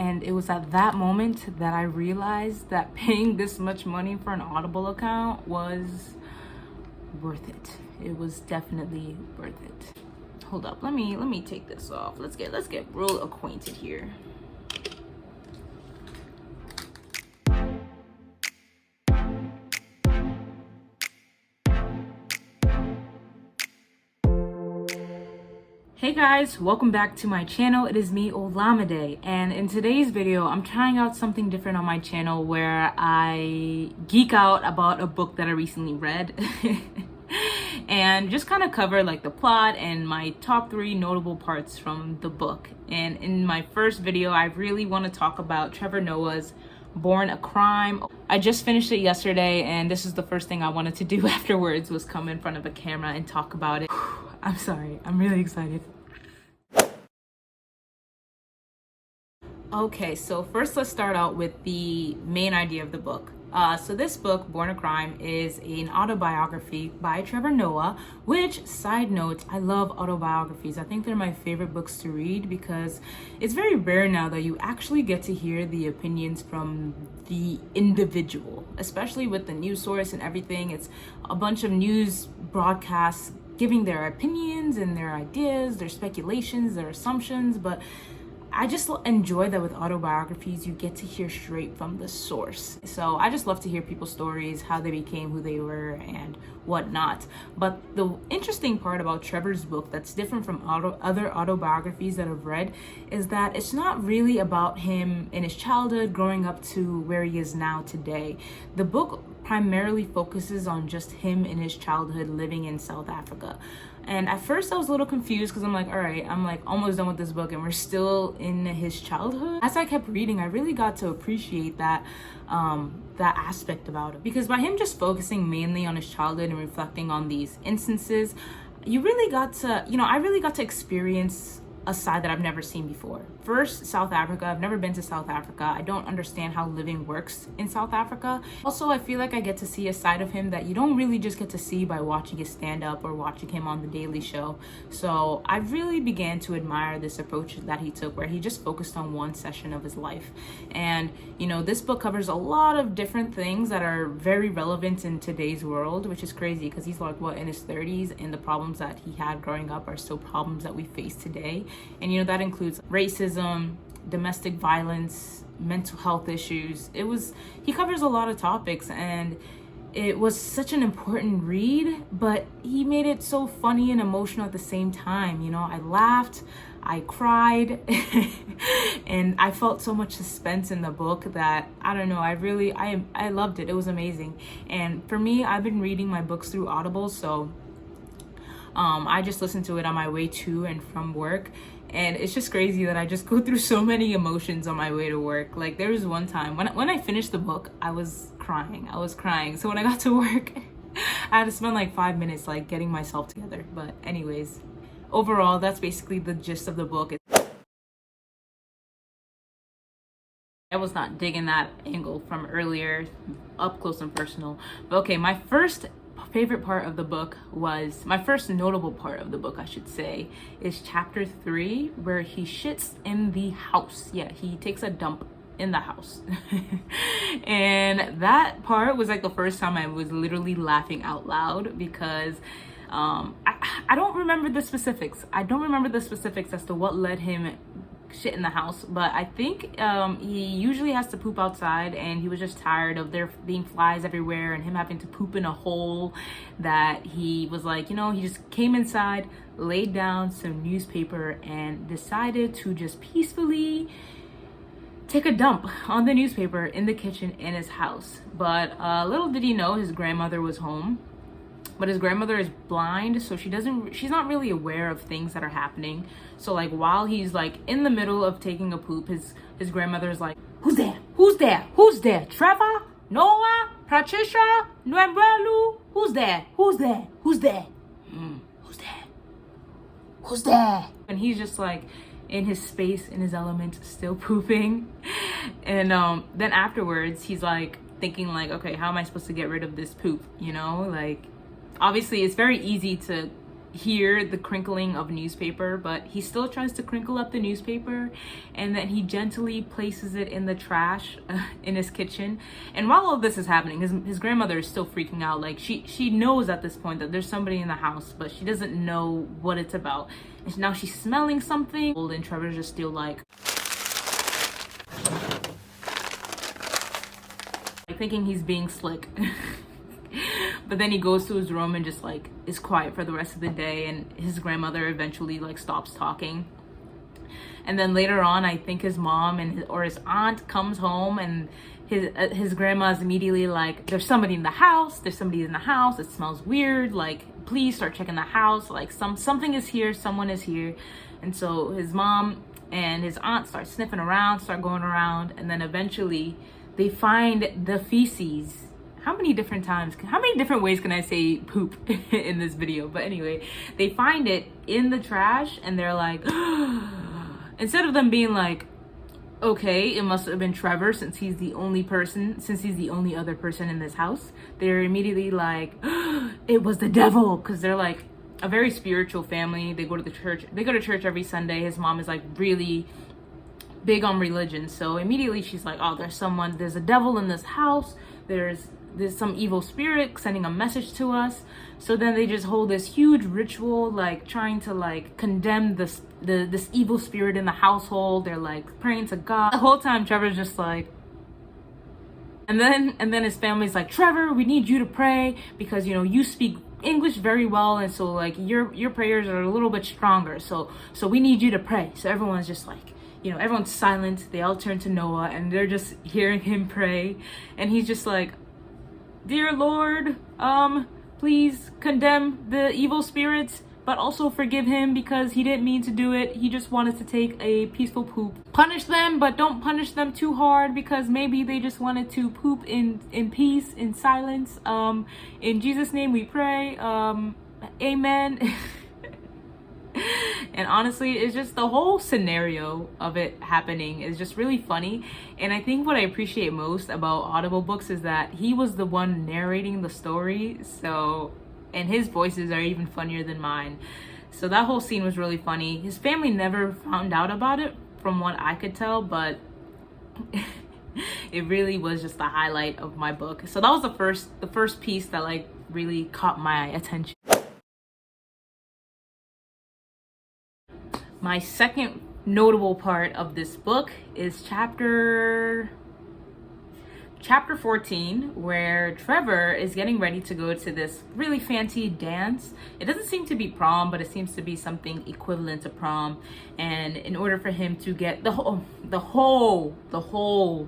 And it was at that moment that I realized that paying this much money for an Audible account was worth it. It was definitely worth it. Hold up, let me take this off. Let's get real acquainted here. Hey guys, welcome back to my channel. It is me, OlamiRead, and in today's video I'm trying out something different on my channel where I geek out about a book that I recently read and just kind of cover like the plot and my top 3 notable parts from the book. And in my first video I really want to talk about Trevor Noah's Born a Crime. I just finished it yesterday and this is the first thing I wanted to do afterwards, was come in front of a camera and talk about it. I'm sorry, I'm really excited. Okay, so first let's start out with the main idea of the book. So this book, Born a Crime, is an autobiography by Trevor Noah, which, side note, I love autobiographies. I think they're my favorite books to read because it's very rare now that you actually get to hear the opinions from the individual, especially with the news source and everything. It's a bunch of news broadcasts giving their opinions and their ideas, their speculations, their assumptions, but I just enjoy that with autobiographies, you get to hear straight from the source. So I just love to hear people's stories, how they became who they were and whatnot. But the interesting part about Trevor's book that's different from other autobiographies that I've read is that it's not really about him in his childhood growing up to where he is now today. The book primarily focuses on just him in his childhood living in South Africa. And at first I was a little confused because I'm like, all right, I'm like almost done with this book and we're still in his childhood. As I kept reading, I really got to appreciate that aspect about it, because by him just focusing mainly on his childhood and reflecting on these instances, you really got to, I really got to experience a side that I've never seen before. First, South Africa. I've never been to South Africa. I don't understand how living works in South Africa. Also, I feel like I get to see a side of him that you don't really just get to see by watching his stand-up or watching him on The Daily Show. So I really began to admire this approach that he took, where he just focused on one session of his life. And, this book covers a lot of different things that are very relevant in today's world, which is crazy because he's like, in his 30s, and the problems that he had growing up are still problems that we face today. And that includes racism, domestic violence, mental health issues. He covers a lot of topics, and it was such an important read, but he made it so funny and emotional at the same time. I laughed, I cried, and I felt so much suspense in the book that, I don't know, I loved it. It was amazing. And for me, I've been reading my books through Audible, so I just listened to it on my way to and from work. And it's just crazy that I just go through so many emotions on my way to work. Like, there was one time when I finished the book, I was crying. So when I got to work, I had to spend like 5 minutes like getting myself together. But anyways, overall, that's basically the gist of the book. I was not digging that angle from earlier, up close and personal. But okay, my first favorite part of the book was, my first notable part of the book, I should say, is chapter 3, where he shits in the house. Yeah, he takes a dump in the house. And that part was like the first time I was literally laughing out loud because I don't remember the specifics. I don't remember the specifics as to what led him shit in the house, but I think he usually has to poop outside, and he was just tired of there being flies everywhere and him having to poop in a hole, that he was like, he just came inside, laid down some newspaper, and decided to just peacefully take a dump on the newspaper in the kitchen in his house. But little did he know his grandmother was home. But his grandmother is blind, so she's not really aware of things that are happening. So like while he's like in the middle of taking a poop, his grandmother is like, who's there? Who's there? Who's there? Trevor? Noah? Patricia? Nwembelu? Who's there? Who's there? Who's there? Who's there? Who's there? And he's just like in his space, in his element, still pooping. And then afterwards, he's like thinking like, okay, how am I supposed to get rid of this poop? Like, obviously it's very easy to hear the crinkling of newspaper, but he still tries to crinkle up the newspaper, and then he gently places it in the trash in his kitchen. And while all this is happening, his grandmother is still freaking out. Like she knows at this point that there's somebody in the house, but she doesn't know what it's about. And now she's smelling something, and Trevor's just still like thinking he's being slick. But then he goes to his room and just like is quiet for the rest of the day, and his grandmother eventually like stops talking. And then later on, I think his mom or his aunt comes home, and his grandma's immediately like, there's somebody in the house, it smells weird, like please start checking the house, like something is here, someone is here. And so his mom and his aunt start sniffing around, start going around, and then eventually they find the feces. How many different ways can I say poop in this video? But anyway, they find it in the trash, and they're like, instead of them being like, okay, it must have been Trevor since he's the only other person in this house, they're immediately like, it was the devil, because they're like a very spiritual family. They go to church every Sunday. His mom is like really big on religion, so immediately she's like, oh, there's a devil in this house, there's some evil spirit sending a message to us. So then they just hold this huge ritual, like trying to like condemn this evil spirit in the household. They're like praying to God the whole time. Trevor's just like, and then his family's like, Trevor, we need you to pray because you speak English very well, and so like your prayers are a little bit stronger, so we need you to pray. So everyone's just like, everyone's silent. They all turn to Noah, and they're just hearing him pray, and he's just like, dear Lord, please condemn the evil spirits, but also forgive him because he didn't mean to do it. He just wanted to take a peaceful poop. Punish them, but don't punish them too hard because maybe they just wanted to poop in peace, in silence. In Jesus' name we pray. Amen. And honestly, it's just the whole scenario of it happening is just really funny. And I think what I appreciate most about Audible books is that he was the one narrating the story. So, and his voices are even funnier than mine. So that whole scene was really funny. His family never found out about it from what I could tell, but it really was just the highlight of my book. So that was the first piece that like really caught my attention. My second notable part of this book is chapter 14, where Trevor is getting ready to go to this really fancy dance. It doesn't seem to be prom, but it seems to be something equivalent to prom. And in order for him to get the whole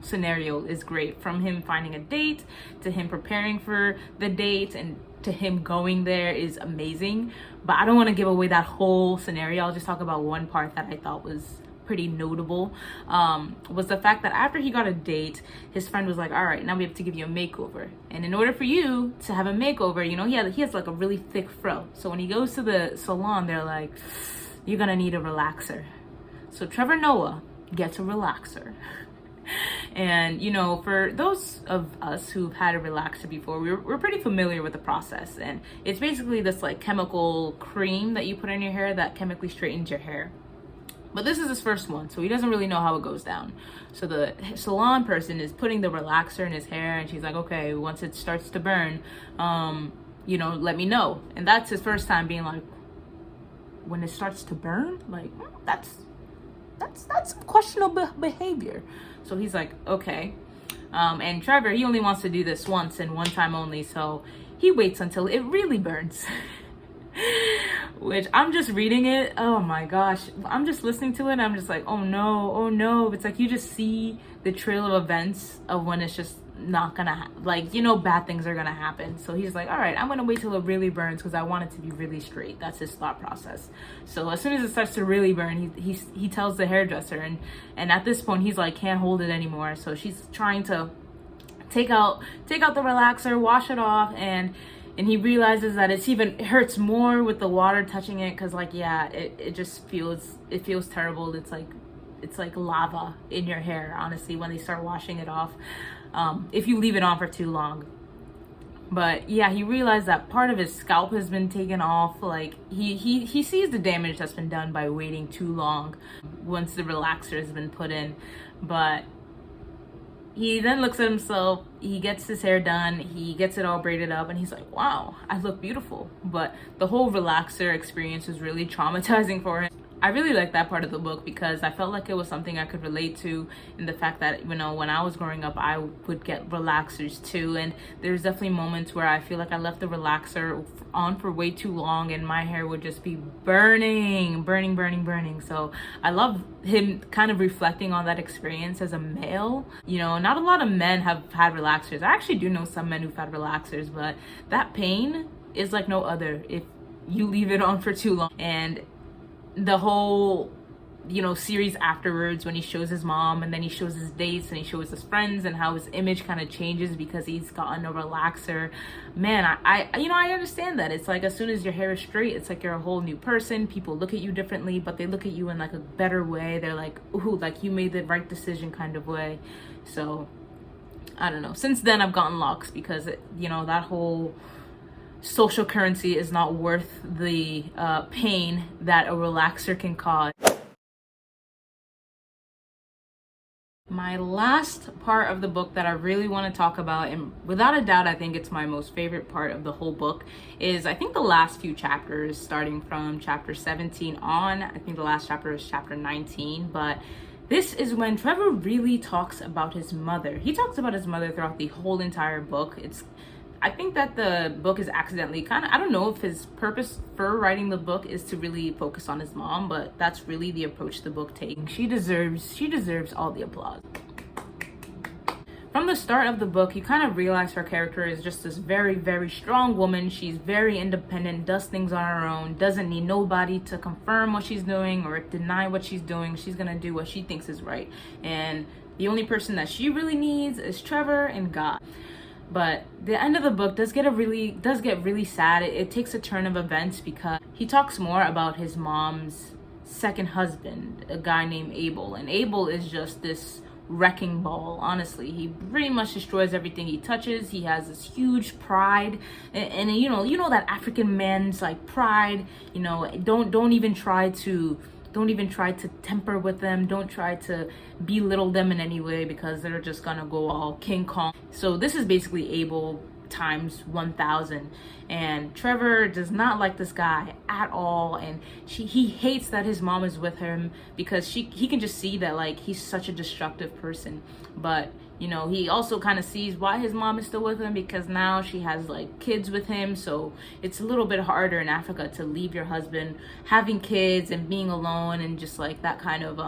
scenario is great, from him finding a date to him preparing for the date and to him going there is amazing. But I don't want to give away that whole scenario. I'll just talk about one part that I thought was pretty notable, was the fact that after he got a date, his friend was like, all right, now we have to give you a makeover. And in order for you to have a makeover, he has like a really thick fro. So when he goes to the salon, they're like, you're gonna need a relaxer. So Trevor Noah gets a relaxer. And for those of us who've had a relaxer before, we're pretty familiar with the process. And it's basically this like chemical cream that you put in your hair that chemically straightens your hair. But this is his first one, so he doesn't really know how it goes down. So the salon person is putting the relaxer in his hair, and she's like, okay, once it starts to burn, let me know. And that's his first time being like, when it starts to burn? Like, that's questionable behavior. So he's like, okay. And Trevor, he only wants to do this once and one time only, so he waits until it really burns. Which I'm just reading it, oh my gosh, I'm just listening to it and I'm just like, oh no. It's like you just see the trail of events of when it's just not gonna bad things are gonna happen. So he's like, all right, I'm gonna wait till it really burns because I want it to be really straight. That's his thought process. So as soon as it starts to really burn, he tells the hairdresser, and at this point he's like, can't hold it anymore. So she's trying to take out the relaxer, wash it off, and he realizes that it hurts more with the water touching it, because it just feels terrible. It's like lava in your hair, honestly, when they start washing it off, if you leave it on for too long. But yeah, he realized that part of his scalp has been taken off. Like he sees the damage that's been done by waiting too long once the relaxer has been put in. But he then looks at himself, he gets his hair done, he gets it all braided up, and he's like, wow, I look beautiful. But the whole relaxer experience was really traumatizing for him. I really like that part of the book because I felt like it was something I could relate to, in the fact that, you know, when I was growing up, I would get relaxers too. And there's definitely moments where I feel like I left the relaxer on for way too long and my hair would just be burning. So I love him kind of reflecting on that experience as a male. You know, not a lot of men have had relaxers. I actually do know some men who've had relaxers, but that pain is like no other if you leave it on for too long. And the whole, you know, series afterwards, when he shows his mom and then he shows his dates and he shows his friends and how his image kind of changes because he's gotten a relaxer. Man, I you know, I understand that. It's like as soon as your hair is straight, it's like you're a whole new person. People look at you differently, but they look at you in like a better way. They're like, ooh, like you made the right decision kind of way. So I don't know. Since then I've gotten locks because you know, that whole social currency is not worth the pain that a relaxer can cause. My last part of the book that I really want to talk about, and without a doubt I think it's my most favorite part of the whole book, is I think the last few chapters, starting from chapter 17 on. I think the last chapter is chapter 19, but this is when Trevor really talks about his mother. He talks about his mother throughout the whole entire book. I think that the book is accidentally kind of, I don't know if his purpose for writing the book is to really focus on his mom, but that's really the approach the book takes. She deserves all the applause. From the start of the book, you kind of realize her character is just this very, very strong woman. She's very independent, does things on her own, doesn't need nobody to confirm what she's doing or deny what she's doing. She's gonna do what she thinks is right. And the only person that she really needs is Trevor and God. But the end of the book does get really sad. It takes a turn of events because he talks more about his mom's second husband, a guy named Abel. And Abel is just this wrecking ball, honestly. He pretty much destroys everything he touches. He has this huge pride, and you know that African man's like pride. You know, don't even try to temper with them. Don't try to belittle them in any way because they're just gonna go all King Kong. So this is basically Abel times 1000. And Trevor does not like this guy at all, and he hates that his mom is with him because he can just see that like he's such a destructive person. But you know, he also kind of sees why his mom is still with him, because now she has like kids with him. So it's a little bit harder in Africa to leave your husband having kids and being alone, and just like that kind of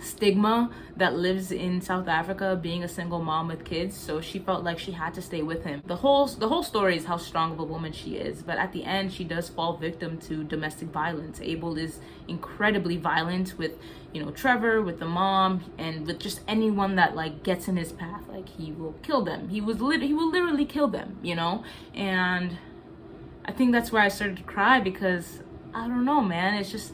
stigma that lives in South Africa, being a single mom with kids. So she felt like she had to stay with him. The whole story is how strong of a woman she is, but at the end she does fall victim to domestic violence. Abel is incredibly violent with, you know, Trevor, with the mom, and with just anyone that like gets in his path. Like he will kill them. He will literally kill them, you know. And I think that's where I started to cry, because I don't know, man, it's just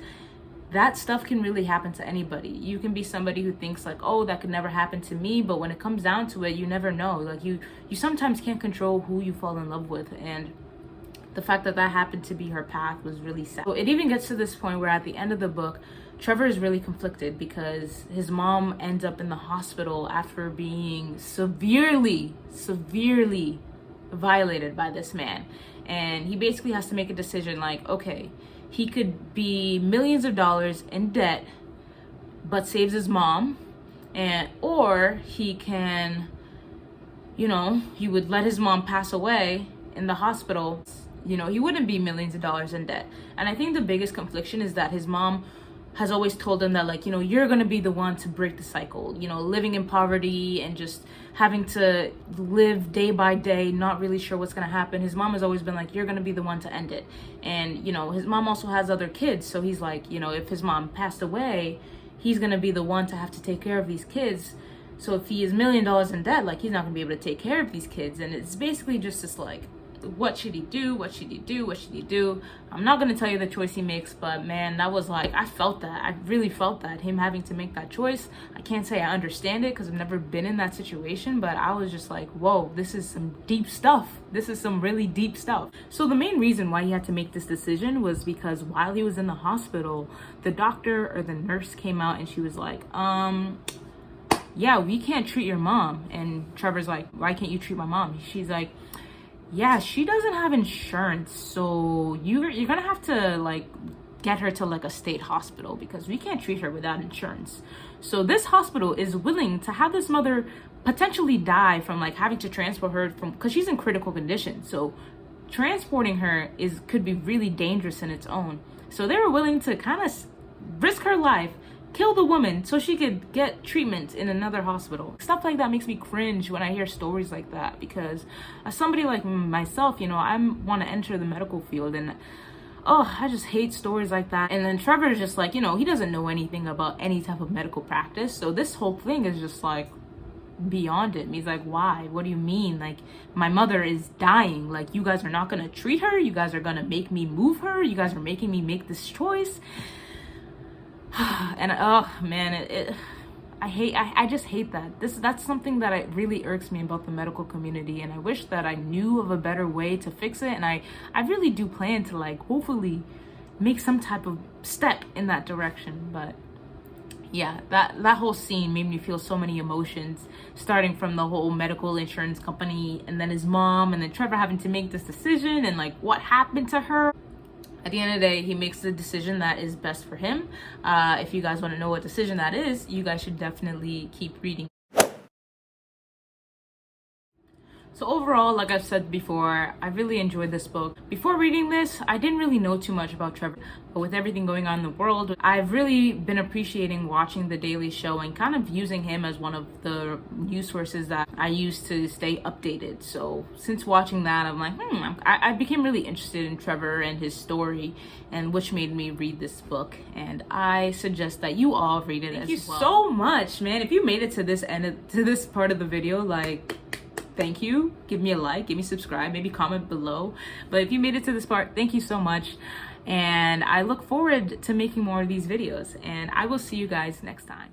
that stuff can really happen to anybody. You can be somebody who thinks like, oh, that could never happen to me, but when it comes down to it, you never know. Like you sometimes can't control who you fall in love with, and the fact that that happened to be her path was really sad. So it even gets to this point where at the end of the book, Trevor is really conflicted because his mom ends up in the hospital after being severely violated by this man. And he basically has to make a decision like, okay, he could be millions of dollars in debt but saves his mom, or he can, you know, he would let his mom pass away in the hospital. You know, he wouldn't be millions of dollars in debt. And I think the biggest confliction is that his mom has always told him that, like, you know, you're gonna be the one to break the cycle. You know, living in poverty and just having to live day by day, not really sure what's gonna happen. His mom has always been like, you're gonna be the one to end it. And, you know, his mom also has other kids. So he's like, you know, if his mom passed away, he's gonna be the one to have to take care of these kids. So if he is $1 million in debt, like, he's not gonna be able to take care of these kids. And it's basically just this, like, what should he do? What should he do? What should he do? I'm not gonna tell you the choice he makes, but man, that was like, I felt that. I really felt that, him having to make that choice. I can't say I understand it because I've never been in that situation, but I was just like, whoa, this is some deep stuff. This is some really deep stuff. So the main reason why he had to make this decision was because while he was in the hospital, the doctor or the nurse came out and she was like, yeah, we can't treat your mom. And Trevor's like, why can't you treat my mom? She's like, yeah, she doesn't have insurance, so you're gonna have to like get her to like a state hospital because we can't treat her without insurance. So this hospital is willing to have this mother potentially die from like having to transport her from, because she's in critical condition. So transporting her could be really dangerous in its own. So they were willing to kind of risk her life, kill the woman so she could get treatment in another hospital. Stuff like that makes me cringe when I hear stories like that, because as somebody like myself, you know, I want to enter the medical field, and oh, I just hate stories like that. And then Trevor is just like, you know, he doesn't know anything about any type of medical practice, so this whole thing is just like beyond it. He's like, why? What do you mean? Like, my mother is dying, like you guys are not gonna treat her, you guys are gonna make me move her, you guys are making me make this choice. And oh man, I just hate that. That's something that really irks me about the medical community, and I wish that I knew of a better way to fix it. And I really do plan to like hopefully make some type of step in that direction. But yeah, that whole scene made me feel so many emotions, starting from the whole medical insurance company, and then his mom, and then Trevor having to make this decision, and like what happened to her. At the end of the day, he makes the decision that is best for him. If you guys want to know what decision that is, you guys should definitely keep reading. So overall, like I've said before, I really enjoyed this book. Before reading this, I didn't really know too much about Trevor, but with everything going on in the world, I've really been appreciating watching The Daily Show and kind of using him as one of the news sources that I use to stay updated. So since watching that, I'm like, I became really interested in Trevor and his story, and which made me read this book. And I suggest that you all read it as well. Thank you so much, man. If you made it to this to this part of the video, like, thank you. Give me a like, give me subscribe, maybe comment below. But if you made it to this part, thank you so much. And I look forward to making more of these videos, and I will see you guys next time.